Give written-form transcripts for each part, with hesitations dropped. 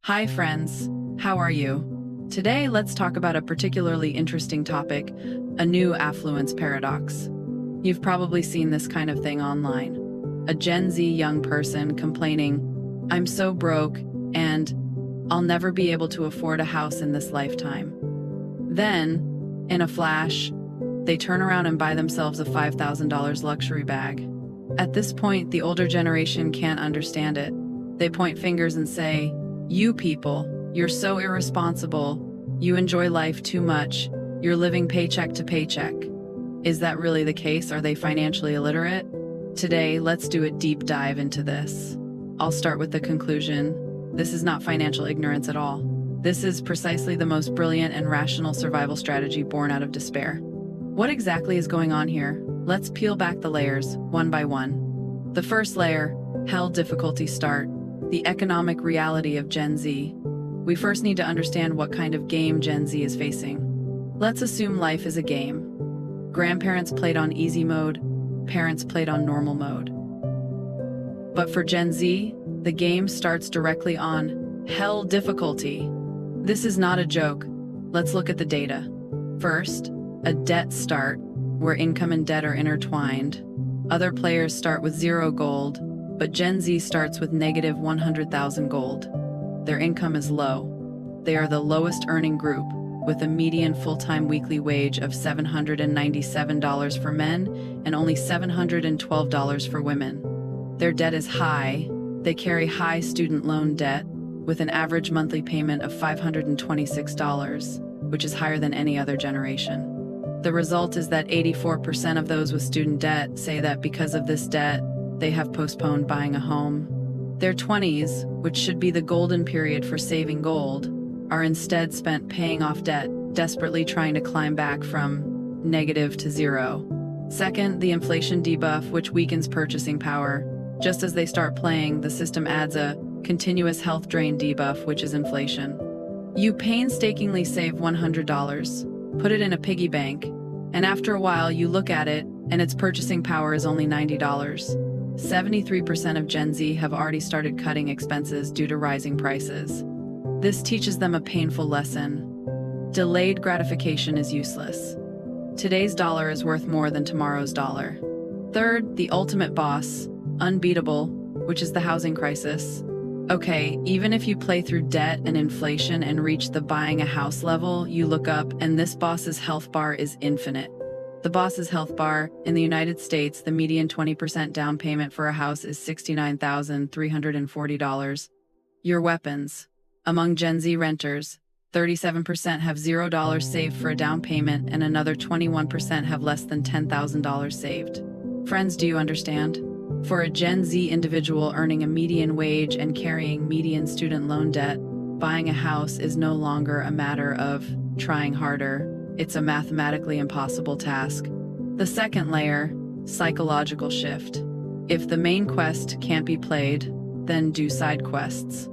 Hi friends, how are you? Today let's talk about a particularly interesting topic, a new affluence paradox. You've probably seen this kind of thing online. A Gen Z young person complaining, "I'm so broke and I'll never be able to afford a house in this lifetime." Then, in a flash, they turn around and buy themselves a $5,000 luxury bag. At this point, the older generation can't understand it. They point fingers and say, "You people, you're so irresponsible. You enjoy life too much. You're living paycheck to paycheck." Is that really the case? Are they financially illiterate? Today, let's do a deep dive into this. I'll start with the conclusion. This is not financial ignorance at all. This is precisely the most brilliant and rational survival strategy born out of despair. What exactly is going on here? Let's peel back the layers, one by one. The first layer, hell difficulty start, the economic reality of Gen Z. We first need to understand what kind of game Gen Z is facing. Let's assume life is a game. Grandparents played on easy mode, parents played on normal mode. But for Gen Z, the game starts directly on hell difficulty. This is not a joke. Let's look at the data. First, a debt start, where income and debt are intertwined. Other players start with 0 gold, but Gen Z starts with negative 100,000 gold. Their income is low. They are the lowest earning group, with a median full-time weekly wage of $797 for men and only $712 for women. Their debt is high. They carry high student loan debt, with an average monthly payment of $526, which is higher than any other generation. The result is that 84% of those with student debt say that because of this debt, they have postponed buying a home. Their 20s, which should be the golden period for saving gold, are instead spent paying off debt, desperately trying to climb back from negative to 0. Second, the inflation debuff, which weakens purchasing power. Just as they start playing, the system adds a continuous health drain debuff, which is inflation. You painstakingly save $100, put it in a piggy bank, and after a while you look at it and its purchasing power is only $90. 73% of Gen Z have already started cutting expenses due to rising prices. This teaches them a painful lesson. Delayed gratification is useless. Today's dollar is worth more than tomorrow's dollar. Third, the ultimate boss, unbeatable, which is the housing crisis. Okay, even if you play through debt and inflation and reach the buying a house level, you look up and this boss's health bar is infinite. The boss's health bar, in the United States, the median 20% down payment for a house is $69,340. Your weapons. Among Gen Z renters, 37% have $0 saved for a down payment and another 21% have less than $10,000 saved. Friends, do you understand? For a Gen Z individual earning a median wage and carrying median student loan debt, buying a house is no longer a matter of trying harder. It's a mathematically impossible task. The second layer, psychological shift. If the main quest can't be played, then do side quests.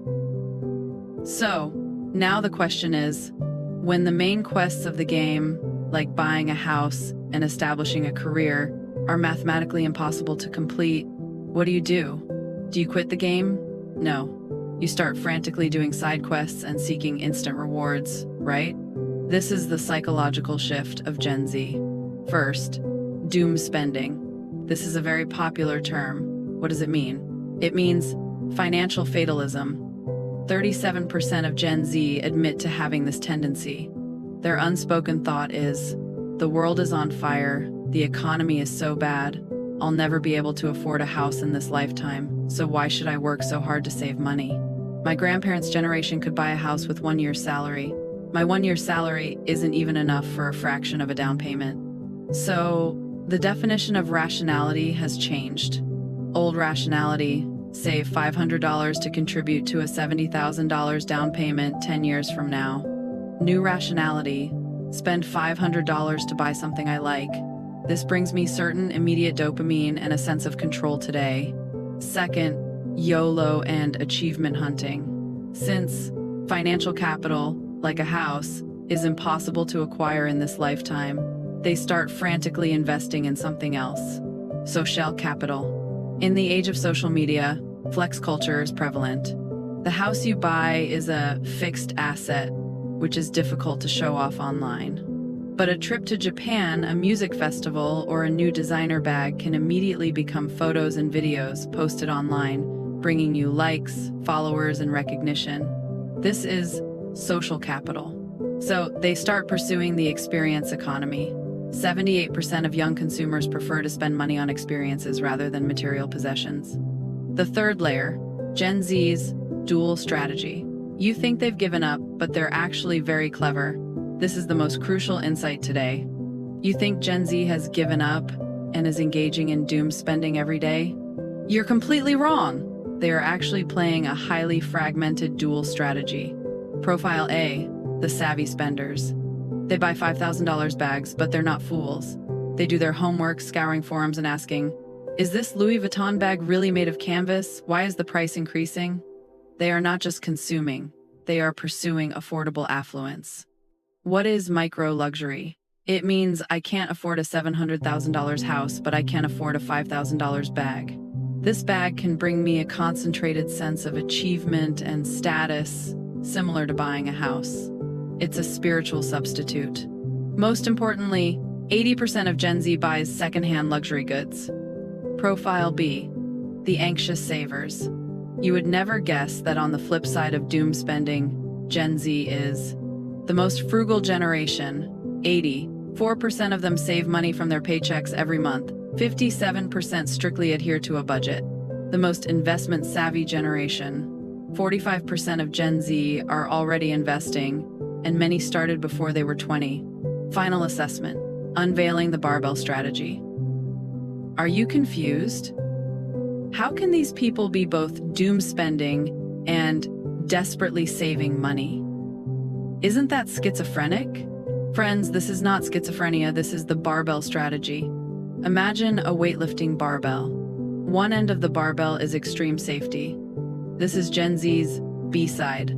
So, now the question is, when the main quests of the game, like buying a house and establishing a career, are mathematically impossible to complete, what do? Do you quit the game? No. You start frantically doing side quests and seeking instant rewards, right? This is the psychological shift of Gen Z. First, doom spending. This is a very popular term. What does it mean? It means financial fatalism. 37% of Gen Z admit to having this tendency. Their unspoken thought is, the world is on fire, the economy is so bad, I'll never be able to afford a house in this lifetime, so why should I work so hard to save money? My grandparents' generation could buy a house with 1 year's salary. My 1 year's salary isn't even enough for a fraction of a down payment. So, the definition of rationality has changed. Old rationality, save $500 to contribute to a $70,000 down payment 10 years from now. New rationality, spend $500 to buy something I like. This brings me certain immediate dopamine and a sense of control today. Second, YOLO and achievement hunting. Since financial capital, like a house, is impossible to acquire in this lifetime, they start frantically investing in something else. Social capital. In the age of social media, flex culture is prevalent. The house you buy is a fixed asset, which is difficult to show off online. But a trip to Japan, a music festival, or a new designer bag can immediately become photos and videos posted online, bringing you likes, followers, and recognition. This is social capital. So they start pursuing the experience economy. 78% of young consumers prefer to spend money on experiences rather than material possessions. The third layer, Gen Z's dual strategy. You think they've given up, but they're actually very clever. This is the most crucial insight today. You think Gen Z has given up and is engaging in doom spending every day? You're completely wrong. They are actually playing a highly fragmented dual strategy. Profile A, the savvy spenders. They buy $5,000 bags, but they're not fools. They do their homework, scouring forums and asking, is this Louis Vuitton bag really made of canvas? Why is the price increasing? They are not just consuming, they are pursuing affordable affluence. What is micro-luxury? It means I can't afford a $700,000 house, but I can afford a $5,000 bag. This bag can bring me a concentrated sense of achievement and status, similar to buying a house. It's a spiritual substitute. Most importantly, 80% of Gen Z buys secondhand luxury goods. Profile B, the anxious savers. You would never guess that on the flip side of doom spending, Gen Z is the most frugal generation. 84% of them save money from their paychecks every month. 57% strictly adhere to a budget. The most investment-savvy generation. 45% of Gen Z are already investing, and many started before they were 20. Final assessment. Unveiling the barbell strategy. Are you confused? How can these people be both doom spending and desperately saving money? Isn't that schizophrenic? Friends, this is not schizophrenia, this is the barbell strategy. Imagine a weightlifting barbell. One end of the barbell is extreme safety. This is Gen Z's B side.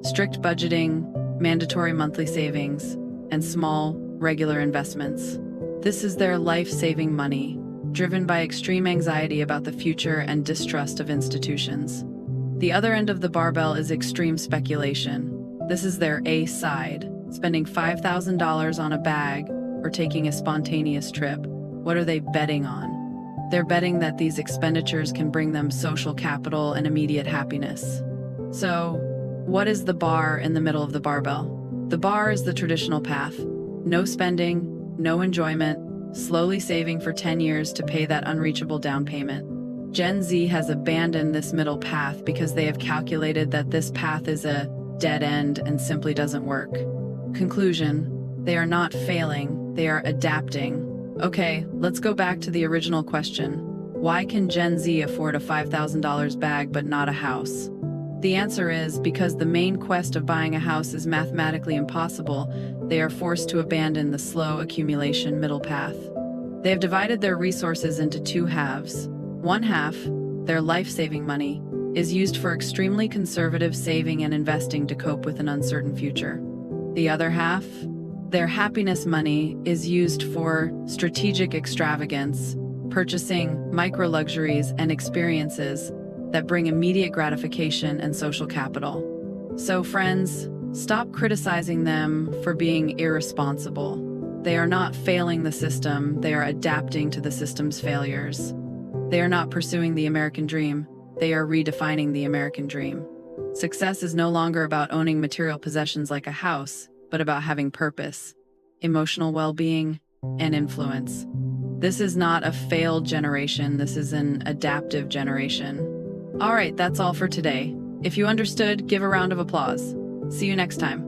Strict budgeting, mandatory monthly savings, and small, regular investments. This is their life-saving money, driven by extreme anxiety about the future and distrust of institutions. The other end of the barbell is extreme speculation. This is their A side, spending $5,000 on a bag or taking a spontaneous trip. What are they betting on? They're betting that these expenditures can bring them social capital and immediate happiness. So, what is the bar in the middle of the barbell? The bar is the traditional path. No spending, no enjoyment, slowly saving for 10 years to pay that unreachable down payment. Gen Z has abandoned this middle path because they have calculated that this path is a dead end and simply doesn't work. Conclusion, they are not failing, they are adapting. Okay, let's go back to the original question. Why can Gen Z afford a $5,000 bag but not a house? The answer is because the main quest of buying a house is mathematically impossible. They are forced to abandon the slow accumulation middle path. They have divided their resources into two halves. One half, their life-saving money, is used for extremely conservative saving and investing to cope with an uncertain future. The other half, their happiness money, is used for strategic extravagance, purchasing micro-luxuries and experiences that bring immediate gratification and social capital. So friends, stop criticizing them for being irresponsible. They are not failing the system, they are adapting to the system's failures. They are not pursuing the American dream, they are redefining the American dream. Success is no longer about owning material possessions like a house, but about having purpose, emotional well-being, and influence. This is not a failed generation, this is an adaptive generation. All right, that's all for today. If you understood, give a round of applause. See you next time.